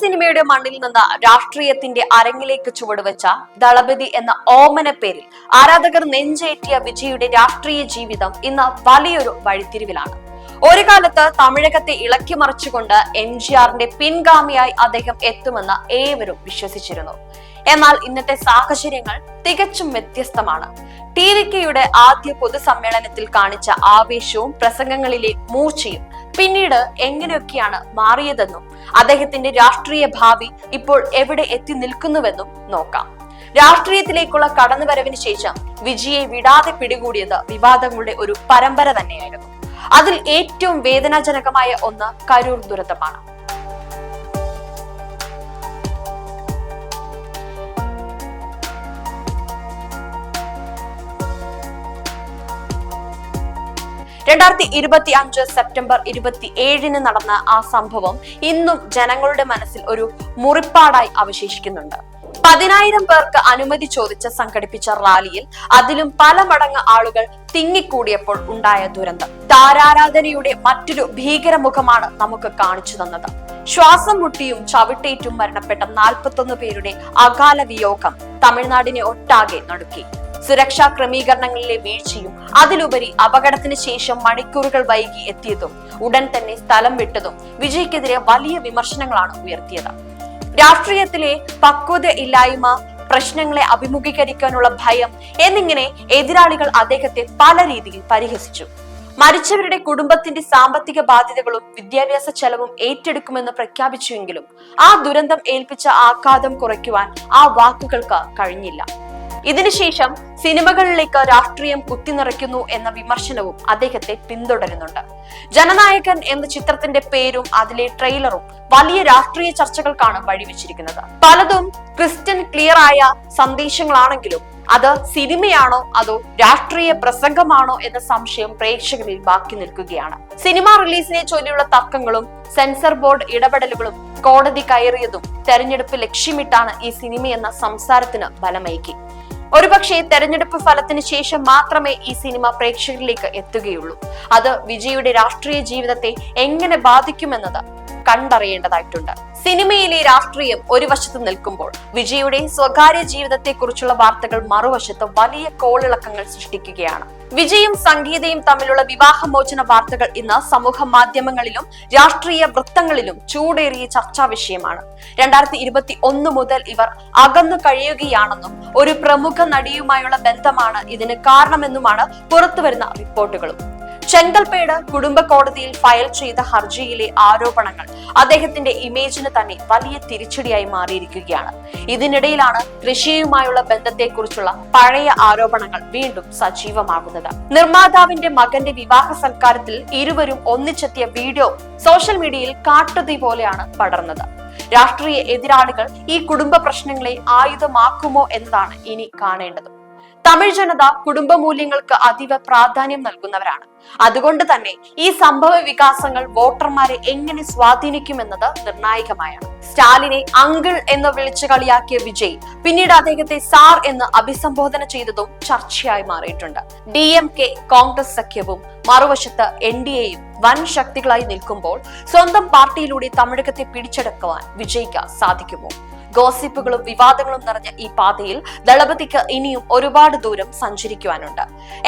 സിനിമയുടെ മണ്ണിൽ നിന്ന് രാഷ്ട്രീയത്തിന്റെ അരങ്ങിലേക്ക് ചുവടുവെച്ച ദളപതി എന്ന ഓമന പേരിൽ ആരാധകർ നെഞ്ചേറ്റിയ വിജയുടെ രാഷ്ട്രീയ ജീവിതം ഇന്ന് വലിയൊരു വഴിത്തിരിവിലാണ്. ഒരു കാലത്ത് തമിഴകത്തെ ഇളക്കി മറിച്ചുകൊണ്ട് MGRന്റെ പിൻഗാമിയായി അദ്ദേഹം എത്തുമെന്ന് ഏവരും വിശ്വസിച്ചിരുന്നു. എന്നാൽ ഇന്നത്തെ സാഹചര്യങ്ങൾ തികച്ചും വ്യത്യസ്തമാണ്. TVKയുടെ ആദ്യ പൊതുസമ്മേളനത്തിൽ കാണിച്ച ആവേശവും പ്രസംഗങ്ങളിലെ മൂർച്ചയും പിന്നീട് എങ്ങനെയൊക്കെയാണ് മാറിയതെന്നും അദ്ദേഹത്തിന്റെ രാഷ്ട്രീയ ഭാവി ഇപ്പോൾ എവിടെ എത്തി നിൽക്കുന്നുവെന്നും നോക്കാം. രാഷ്ട്രീയത്തിലേക്കുള്ള കടന്നുവരവിന് ശേഷം വിജയെ വിടാതെ പിടികൂടിയത് വിവാദങ്ങളുടെ ഒരു പരമ്പര തന്നെയായിരുന്നു. അതിൽ ഏറ്റവും വേദനാജനകമായ ഒന്ന് കരൂർ ദുരന്തമാണ്. സെപ്റ്റംബർ 27 നടന്ന ആ സംഭവം ഇന്നും ജനങ്ങളുടെ മനസ്സിൽ ഒരു മുറിപ്പാടായി അവശേഷിക്കുന്നുണ്ട്. 10,000 പേർക്ക് അനുമതി ചോദിച്ച് സംഘടിപ്പിച്ച റാലിയിൽ അതിലും പല മടങ്ങ് ആളുകൾ തിങ്ങിക്കൂടിയപ്പോൾ ഉണ്ടായ ദുരന്തം താരാരാധനയുടെ മറ്റൊരു ഭീകരമുഖമാണ് നമുക്ക് കാണിച്ചു തന്നത്. ശ്വാസം മുട്ടിയും ചവിട്ടേറ്റും മരണപ്പെട്ട 41 പേരുടെ അകാല വിയോഗം തമിഴ്നാടിനെ ഒട്ടാകെ നടുക്കി. സുരക്ഷാ ക്രമീകരണങ്ങളിലെ വീഴ്ചയും അതിലുപരി അപകടത്തിന് ശേഷം മണിക്കൂറുകൾ വൈകി എത്തിയതും ഉടൻ തന്നെ സ്ഥലം വിട്ടതും വിജയ്ക്കെതിരെ വലിയ വിമർശനങ്ങളാണ് ഉയർത്തിയത്. രാഷ്ട്രീയത്തിലെ പക്വത ഇല്ലായ്മ, പ്രശ്നങ്ങളെ അഭിമുഖീകരിക്കാനുള്ള ഭയം എന്നിങ്ങനെ എതിരാളികൾ അദ്ദേഹത്തെ പല രീതിയിൽ പരിഹസിച്ചു. മരിച്ചവരുടെ കുടുംബത്തിന്റെ സാമ്പത്തിക ബാധ്യതകളും വിദ്യാഭ്യാസ ചെലവും ഏറ്റെടുക്കുമെന്ന് പ്രഖ്യാപിച്ചുവെങ്കിലും ആ ദുരന്തം ഏൽപ്പിച്ച ആഘാതം കുറയ്ക്കുവാൻ ആ വാക്കുകൾക്ക് കഴിഞ്ഞില്ല. ഇതിനുശേഷം സിനിമകളിലേക്ക് രാഷ്ട്രീയം കുത്തിനിറയ്ക്കുന്നു എന്ന വിമർശനവും അദ്ദേഹത്തെ പിന്തുടരുന്നുണ്ട്. ജനനായകൻ എന്ന ചിത്രത്തിന്റെ പേരും അതിലെ ട്രെയിലറും വലിയ രാഷ്ട്രീയ ചർച്ചകൾക്കാണ് വഴിവെച്ചിരിക്കുന്നത്. പലതും ക്രിസ്റ്റ്യൻ ക്ലിയർ ആയ സന്ദേശങ്ങളാണെങ്കിലും അത് സിനിമയാണോ അതോ രാഷ്ട്രീയ പ്രസംഗമാണോ എന്ന സംശയം പ്രേക്ഷകരിൽ ബാക്കി നിൽക്കുകയാണ്. സിനിമ റിലീസിനെ ചൊല്ലിയുള്ള തർക്കങ്ങളും സെൻസർ ബോർഡ് ഇടപെടലുകളും കോടതി കയറിയതും തെരഞ്ഞെടുപ്പ് ലക്ഷ്യമിട്ടാണ് ഈ സിനിമയെന്ന സംസാരത്തിന് ബലമേകി. ഒരുപക്ഷെ തെരഞ്ഞെടുപ്പ് ഫലത്തിന് ശേഷം മാത്രമേ ഈ സിനിമ പ്രേക്ഷകരിലേക്ക് എത്തുകയുള്ളൂ. അത് വിജയുടെ രാഷ്ട്രീയ ജീവിതത്തെ എങ്ങനെ ബാധിക്കുമെന്നത് കണ്ടറിയേണ്ടതായിട്ടുണ്ട്. സിനിമയിലെ രാഷ്ട്രീയം ഒരു വശത്ത് നിൽക്കുമ്പോൾ വിജയുടെ സ്വകാര്യ ജീവിതത്തെ കുറിച്ചുള്ള വാർത്തകൾ മറുവശത്ത് വലിയ കോളിളക്കങ്ങൾ സൃഷ്ടിക്കുകയാണ്. വിജയും സംഗീതയും തമ്മിലുള്ള വിവാഹമോചന വാർത്തകൾ ഇന്ന് സമൂഹ മാധ്യമങ്ങളിലും രാഷ്ട്രീയ വൃത്തങ്ങളിലും ചൂടേറിയ ചർച്ചാ വിഷയമാണ്. 2021 മുതൽ ഇവർ അകന്നു കഴിയുകയാണെന്നും ഒരു പ്രമുഖ നടിയുമായുള്ള ബന്ധമാണ് ഇതിന് കാരണമെന്നുമാണ് പുറത്തുവരുന്ന റിപ്പോർട്ടുകളും. ചെങ്കൽപ്പേട് കുടുംബ കോടതിയിൽ ഫയൽ ചെയ്ത ഹർജിയിലെ ആരോപണങ്ങൾ അദ്ദേഹത്തിന്റെ ഇമേജിന് തന്നെ വലിയ തിരിച്ചടിയായി മാറിയിരിക്കുകയാണ്. ഇതിനിടയിലാണ് ഋഷിയുമായുള്ള ബന്ധത്തെക്കുറിച്ചുള്ള പഴയ ആരോപണങ്ങൾ വീണ്ടും സജീവമാകുന്നത്. നിർമ്മാതാവിന്റെ മകന്റെ വിവാഹ സൽക്കാരത്തിൽ ഇരുവരും ഒന്നിച്ചെത്തിയ വീഡിയോ സോഷ്യൽ മീഡിയയിൽ കാട്ടുതീ പോലെയാണ് പടർന്നത്. രാഷ്ട്രീയ എതിരാളികൾ ഈ കുടുംബ പ്രശ്നങ്ങളെ ആയുധമാക്കുമോ എന്നതാണ് ഇനി കാണേണ്ടത്. തമിഴ് ജനത കുടുംബ മൂല്യങ്ങൾക്ക് അതീവ പ്രാധാന്യം നൽകുന്നവരാണ്. അതുകൊണ്ട് തന്നെ ഈ സംഭവ വികാസങ്ങൾ വോട്ടർമാരെ എങ്ങനെ സ്വാധീനിക്കുമെന്നത് നിർണായകമായാണ്. സ്റ്റാലിനെ അങ്കിൾ എന്ന് വിളിച്ചു കളിയാക്കിയ വിജയ് പിന്നീട് അദ്ദേഹത്തെ സാർ എന്ന് അഭിസംബോധന ചെയ്തതും ചർച്ചയായി മാറിയിട്ടുണ്ട്. DMK കോൺഗ്രസ് സഖ്യവും മറുവശത്ത് NDAയും വൻ ശക്തികളായി നിൽക്കുമ്പോൾ സ്വന്തം പാർട്ടിയിലൂടെ തമിഴകത്തെ പിടിച്ചെടുക്കുവാൻ വിജയ്ക്ക് സാധിക്കുമോ? ഗോസിപ്പുകളും വിവാദങ്ങളും നിറഞ്ഞ ഈ പാതയിൽ ദളപതിക്ക് ഇനിയും ഒരുപാട് ദൂരം സഞ്ചരിക്കുവാനുണ്ട്.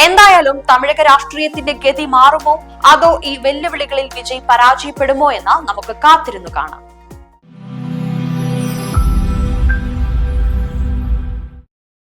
എന്തായാലും തമിഴക രാഷ്ട്രീയത്തിന്റെ ഗതി മാറുമോ അതോ ഈ വെല്ലുവിളികളിൽ വിജയ് പരാജയപ്പെടുമോ എന്ന് നമുക്ക് കാത്തിരുന്നു കാണാം.